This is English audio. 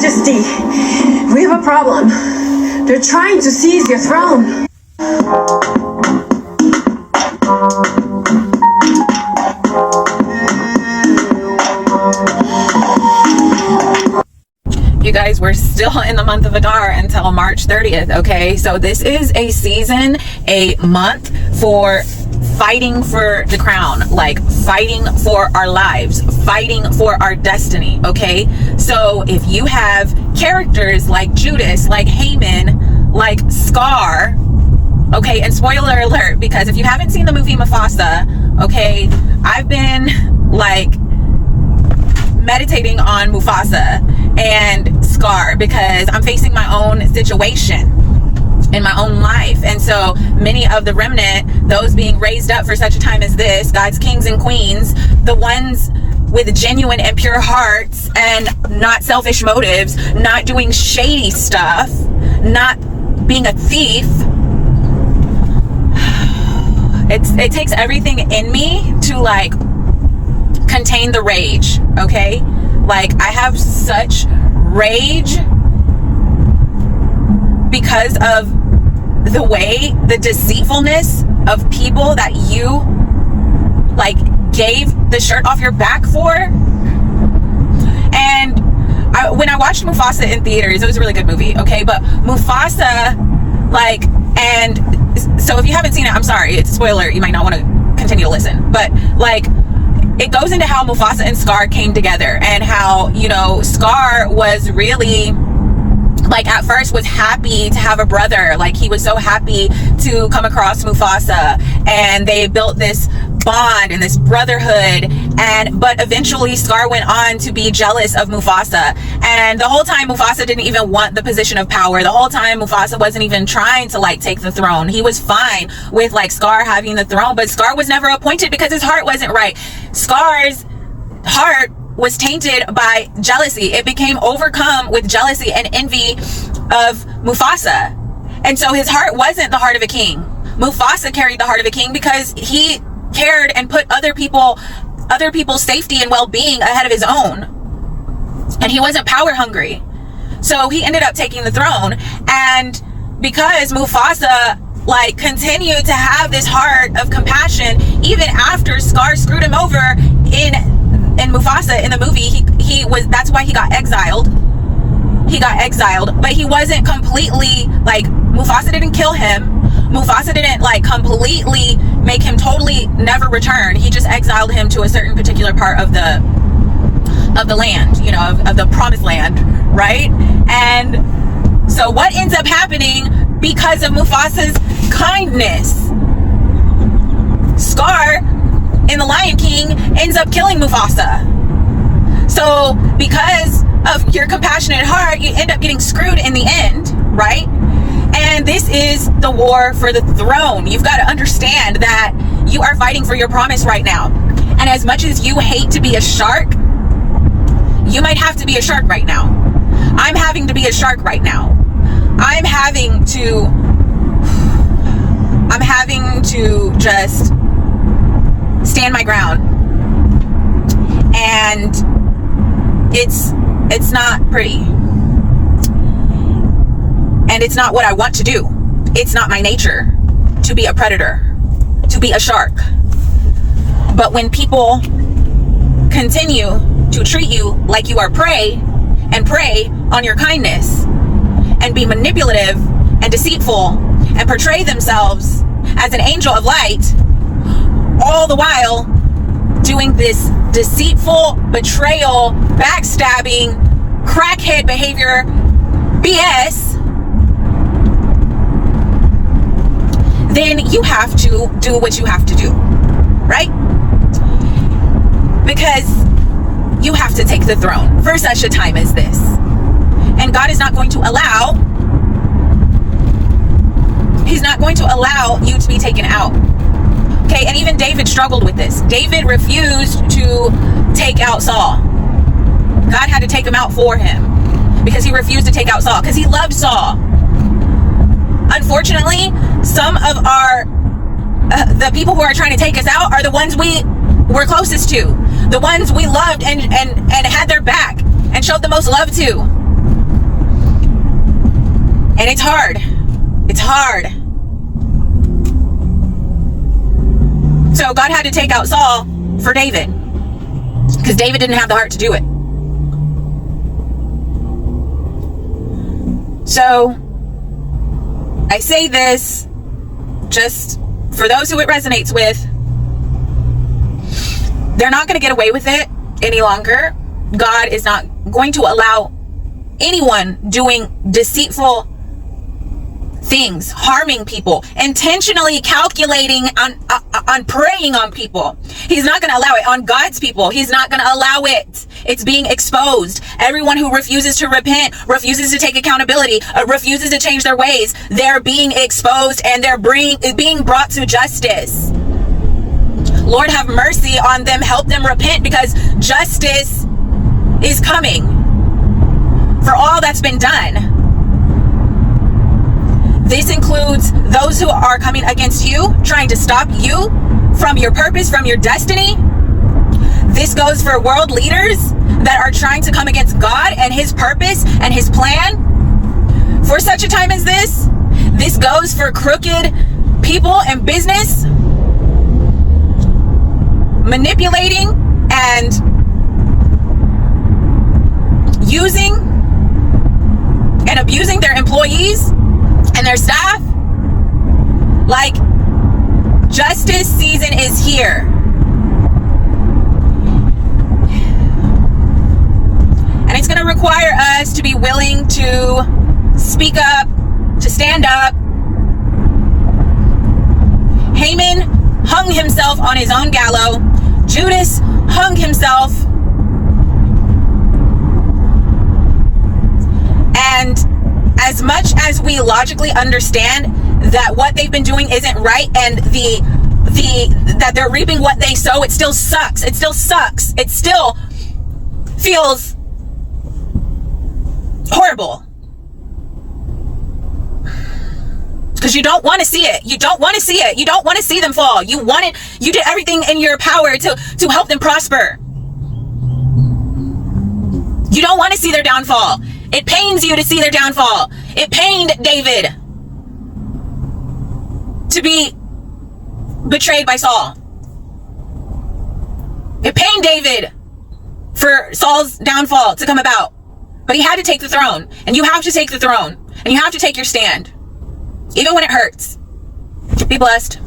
Majesty, we have a problem. They're trying to seize your throne. You guys, we're still in the month of Adar until March 30th, okay? So this is a season, a month for fighting for the crown, like fighting for our lives, fighting for our destiny, okay? So if you have characters like Judas, like Haman, like Scar, okay, and spoiler alert, because if you haven't seen the movie Mufasa, okay, I've been like meditating on Mufasa and Scar because I'm facing my own situation in my own life. And so many of the remnant, those being raised up for such a time as this, God's kings and queens, the ones with genuine and pure hearts and not selfish motives, not doing shady stuff, not being a thief. It takes everything in me to like contain the rage, okay? Like I have such rage because of the way, the deceitfulness of people that you like gave the shirt off your back for. And when I watched Mufasa in theaters, it was a really good movie, okay? But Mufasa, like, and so if you haven't seen it, I'm sorry, it's a spoiler, you might not want to continue to listen, but like it goes into how Mufasa and Scar came together and how, you know, Scar was really like at first was happy to have a brother. Like he was so happy to come across Mufasa, and they built this bond and this brotherhood. But eventually Scar went on to be jealous of Mufasa, and the whole time Mufasa didn't even want the position of power. The whole time Mufasa wasn't even trying to like take the throne. He was fine with like Scar having the throne, but Scar was never appointed because his heart wasn't right. Scar's heart was tainted by jealousy. It became overcome with jealousy and envy of Mufasa. And so his heart wasn't the heart of a king. Mufasa carried the heart of a king because he cared and put other people's safety and well-being ahead of his own. And he wasn't power hungry. So he ended up taking the throne. And because Mufasa like continued to have this heart of compassion, even after Scar screwed him over in Mufasa in the movie, that's why he got exiled. He got exiled, but he wasn't completely like, Mufasa didn't kill him. Mufasa didn't like completely make him totally never return. He just exiled him to a certain particular part of the land, you know, of the promised land, right? And so what ends up happening because of Mufasa's kindness? Scar in The Lion King ends up killing Mufasa. So because of your compassionate heart, you end up getting screwed in the end, right? And this is the war for the throne. You've got to understand that you are fighting for your promise right now. And as much as you hate to be a shark, you might have to be a shark right now. I'm having to be a shark right now. I'm having to just stand my ground. And it's not pretty. And it's not what I want to do. It's not my nature to be a predator, to be a shark. But when people continue to treat you like you are prey and prey on your kindness and be manipulative and deceitful and portray themselves as an angel of light, all the while doing this deceitful, betrayal, backstabbing, crackhead behavior, BS, then you have to do what you have to do, right? Because you have to take the throne for such a time as this. And God is not going to allow, He's not going to allow you to be taken out. Okay, and even David struggled with this. David refused to take out Saul. God had to take him out for him because he refused to take out Saul because he loved Saul. Unfortunately, some of the people who are trying to take us out are the ones we were closest to, the ones we loved and had their back and showed the most love to. And it's hard. It's hard. So God had to take out Saul for David, because David didn't have the heart to do it. So I say this just for those who it resonates with. They're not going to get away with it any longer. God is not going to allow anyone doing deceitful things, harming people, intentionally calculating on preying on people. He's not going to allow it on God's people. He's not going to allow it. It's being exposed. Everyone who refuses to repent, refuses to take accountability, refuses to change their ways, they're being exposed and they're being brought to justice. Lord, have mercy on them. Help them repent, because justice is coming for all that's been done. This includes those who are coming against you, trying to stop you from your purpose, from your destiny. This goes for world leaders that are trying to come against God and his purpose and his plan for such a time as this. This goes for crooked people and business manipulating and using and abusing their employees and their staff. Like, justice season is here. And it's going to require us to be willing to speak up, to stand up. Haman hung himself on his own gallows. Judas hung himself. And as much as we logically understand that what they've been doing isn't right, and that they're reaping what they sow, it still sucks. It still sucks. It still feels horrible. Because you don't want to see it. You don't want to see it. You don't want to see them fall. You did everything in your power to help them prosper. You don't want to see their downfall. It pains you to see their downfall. It pained David to be betrayed by Saul. It pained David for Saul's downfall to come about. But he had to take the throne. And you have to take the throne. And you have to take your stand. Even when it hurts. Be blessed.